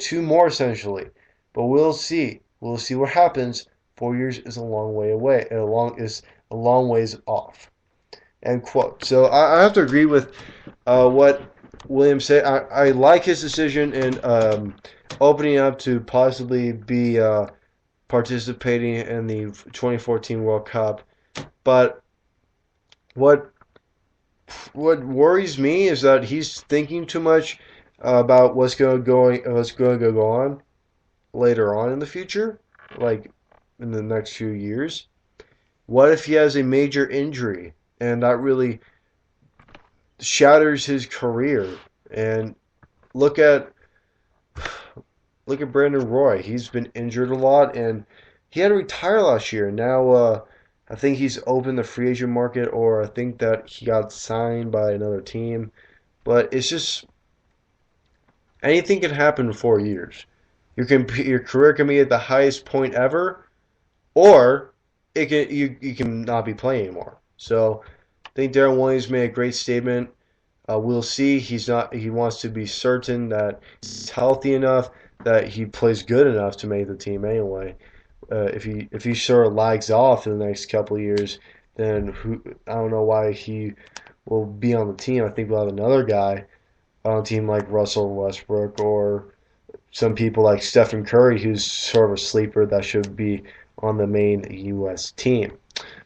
2 more essentially. But we'll see. We'll see what happens. 4 years is a long way away. A long ways off. End quote. So I have to agree with what William said. I like his decision in opening up to possibly be participating in the 2014 World Cup. But what what worries me is that he's thinking too much about what's going to go on later on in the future, like in the next few years. What if he has a major injury and that really shatters his career? And look at Brandon Roy. He's been injured a lot, and he had to retire last year. Now, I think he's open the free agent market, or I think that he got signed by another team. But it's just anything can happen in 4 years. Your career can be at the highest point ever, or you can not be playing anymore. So I think Darren Williams made a great statement. We'll see. He wants to be certain that he's healthy enough, that he plays good enough to make the team anyway. If he sort of lags off in the next couple of years, then I don't know why he will be on the team. I think we'll have another guy on a team like Russell Westbrook or some people like Stephen Curry, who's sort of a sleeper that should be on the main U.S. team.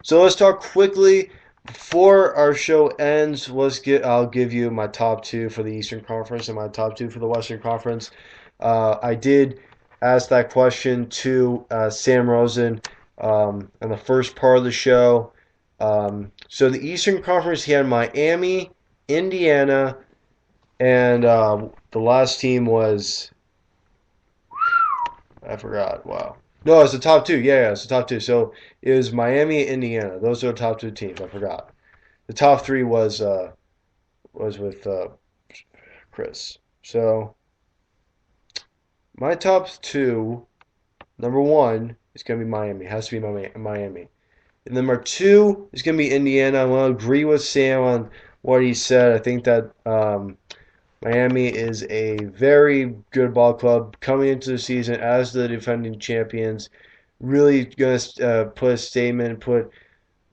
So let's talk quickly before our show ends. I'll give you my top two for the Eastern Conference and my top two for the Western Conference. I did ask that question to Sam Rosen in the first part of the show. So the Eastern Conference, he had Miami, Indiana, and the last team was I forgot. Wow. No, it's the top two. Yeah, it's the top two. So it was Miami and Indiana. Those are the top two teams. I forgot. The top three was with Chris. So my top two, number one is gonna be Miami. It has to be Miami. And number two is gonna be Indiana. I want to agree with Sam on what he said. I think that Miami is a very good ball club coming into the season as the defending champions. Really going to put a statement, put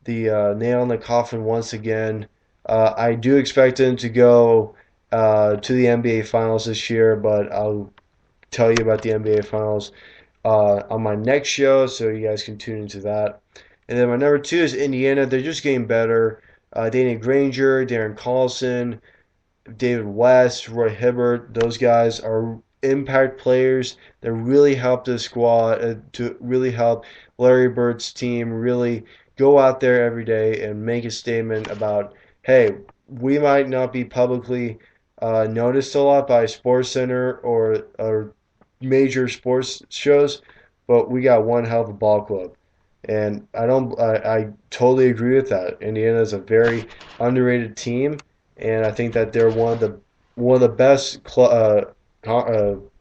the nail in the coffin once again. I do expect them to go to the NBA Finals this year, but I'll tell you about the NBA Finals on my next show, so you guys can tune into that. And then my number two is Indiana. They're just getting better. Danny Granger, Darren Collison, David West, Roy Hibbert, those guys are impact players that really help the squad, to really help Larry Bird's team really go out there every day and make a statement about, hey, we might not be publicly noticed a lot by SportsCenter or major sports shows, but we got one hell of a ball club. And I totally agree with that. Indiana is a very underrated team, and I think that they're one of the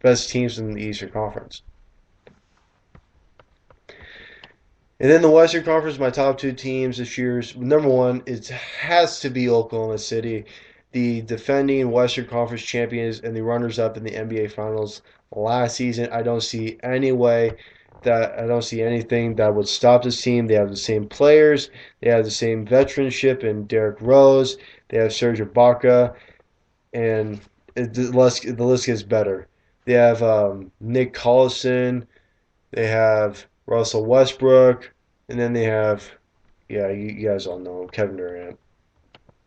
best teams in the Eastern Conference. And then the Western Conference, my top two teams this year's number one, it has to be Oklahoma City, the defending Western Conference champions and the runners-up in the NBA Finals last season. I don't see anything that would stop this team. They have the same players. They have the same veteranship in Derrick Rose. They have Serge Ibaka, and the list gets better. They have Nick Collison. They have Russell Westbrook, and then they have, yeah, you guys all know him, Kevin Durant,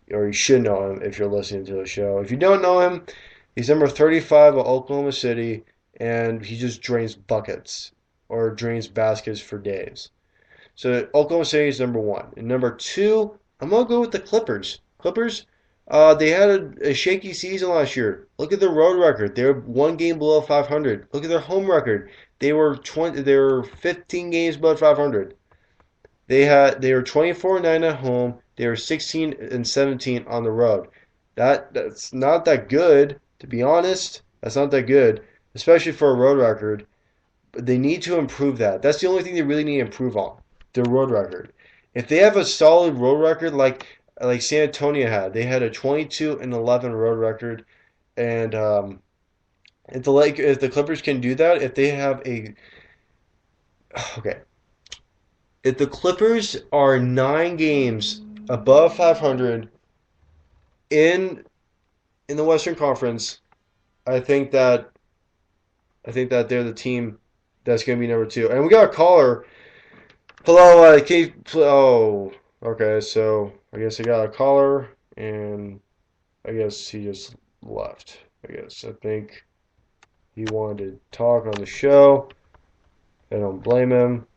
or you should know him if you're listening to the show. If you don't know him, he's number 35 of Oklahoma City, and he just drains buckets or drains baskets for days. So Oklahoma City is number one. And number two, I'm gonna go with the Clippers. Clippers, they had a shaky season last year. Look at their road record. They're one game below 500. Look at their home record. They were 15 games above 500. They were 24-9 at home. They were 16-17 on the road. That's not that good, to be honest. That's not that good, especially for a road record. But they need to improve that. That's the only thing they really need to improve on, their road record. If they have a solid road record like San Antonio had, they had a 22-11 road record, and If the Clippers can do that, if they have a okay, if the Clippers are 9 games above 500 in in the Western Conference, I think that they're the team that's going to be number two. And we got a caller. Hello, oh, okay. So I guess I got a caller, and I guess he just left. I think he wanted to talk on the show. I don't blame him.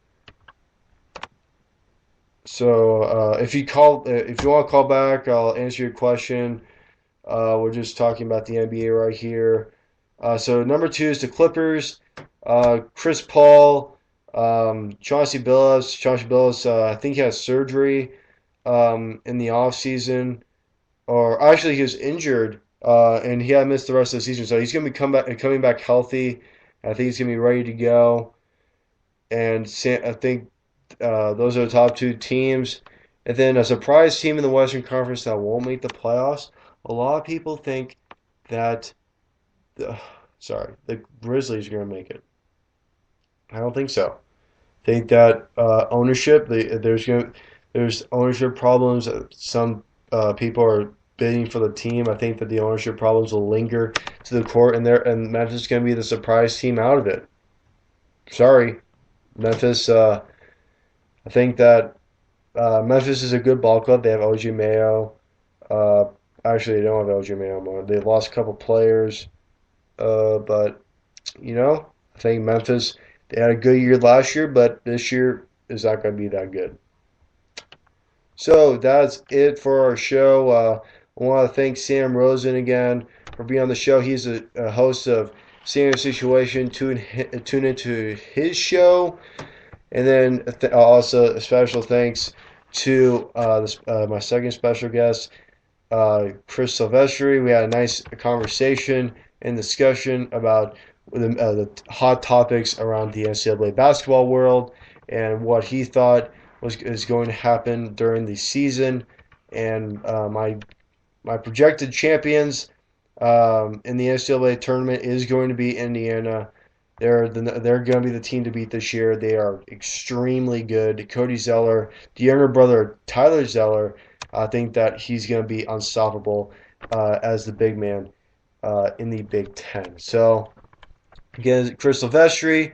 So if you want to call back, I'll answer your question. We're just talking about the NBA right here. So number two is the Clippers. Chris Paul, Chauncey Billups. Chauncey Billups, I think he has surgery in the off season, or actually he was injured, and he had missed the rest of the season. So he's gonna be coming back healthy. I think he's gonna be ready to go. And I think those are the top two teams. And then a surprise team in the Western Conference that won't make the playoffs. A lot of people think that the, the Grizzlies are going to make it. I don't think so. I think that ownership, there's ownership problems. Some people are bidding for the team. I think that the ownership problems will linger to the court, and Memphis is going to be the surprise team out of it. Sorry, Memphis. I think that Memphis is a good ball club. They have OG Mayo. Uh, Actually, they don't have OG Mayo anymore. They've lost a couple players, but I think Memphis. They had a good year last year, but this year is not going to be that good. So that's it for our show. I want to thank Sam Rosen again for being on the show. He's a host of Senior Situation. Tune into his show. And then also a special thanks to my second special guest, Chris Silvestri. We had a nice conversation and discussion about the hot topics around the NCAA basketball world and what he thought is going to happen during the season. And my projected champions in the NCAA tournament is going to be Indiana. They're going to be the team to beat this year. They are extremely good. Cody Zeller, the younger brother of Tyler Zeller, I think that he's going to be unstoppable as the big man in the Big Ten. So, again, Chris Silvestri,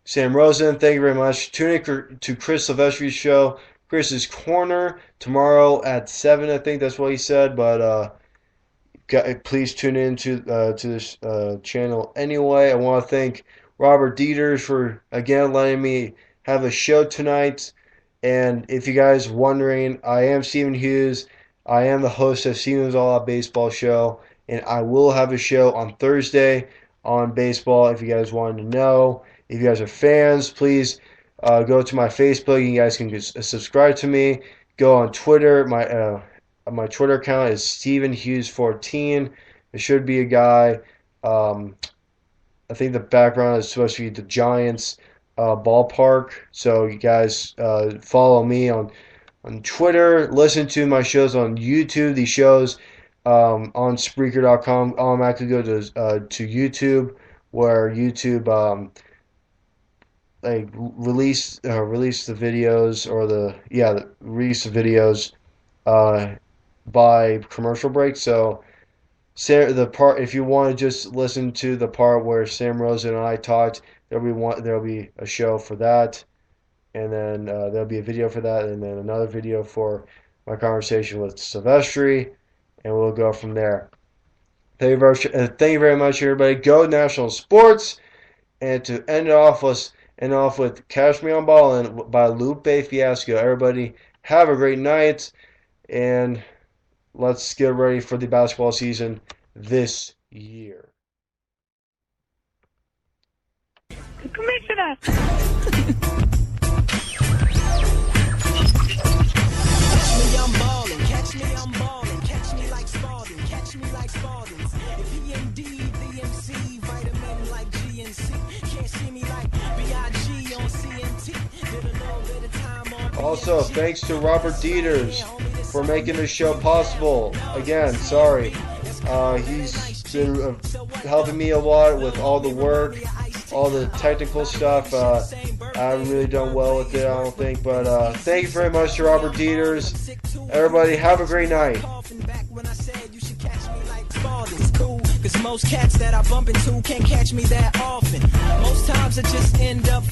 Sam Rosen, thank you very much. Tune in to Chris Silvestri's show, Chris's Corner, tomorrow at 7, I think that's what he said. But please tune in to this channel anyway. I want to thank Robert Dieters for, again, letting me have a show tonight. And if you guys are wondering, I am Stephen Hughes. I am the host of Stephen's All Out Baseball Show. And I will have a show on Thursday on baseball if you guys wanted to know. If you guys are fans, please go to my Facebook. You guys can just subscribe to me. Go on Twitter. My Twitter account is Stephen Hughes 14. It should be a guy. I think the background is supposed to be the Giants ballpark. So you guys follow me on Twitter. Listen to my shows on YouTube. These shows on Spreaker.com automatically go to YouTube, where YouTube release the videos release the videos by commercial break. So if you want to just listen to the part where Sam Rosen and I talked, there'll be a show for that, and then there'll be a video for that, and then another video for my conversation with Silvestri, and we'll go from there. Thank you very much, everybody. Go National Sports! And to end off with "Catch Me on Ballin'" by Lupe Fiasco. Everybody, have a great night, and let's get ready for the basketball season this year. Commissioner! Catch me, I'm ballin'. Catch me like Spalding. Catch me like Spalding. PMD, VMC, vitamin like GNC. Can't see me like BIG on CNT. Did a little bit of time on Also, thanks to Robert Dieters for making this show possible. Again, sorry. He's been helping me a lot with all the work, all the technical stuff. I haven't really done well with it, I don't think. But thank you very much to Robert Dieters. Everybody, have a great night. Cause most cats that I bump into can't catch me that often. Most times I just end up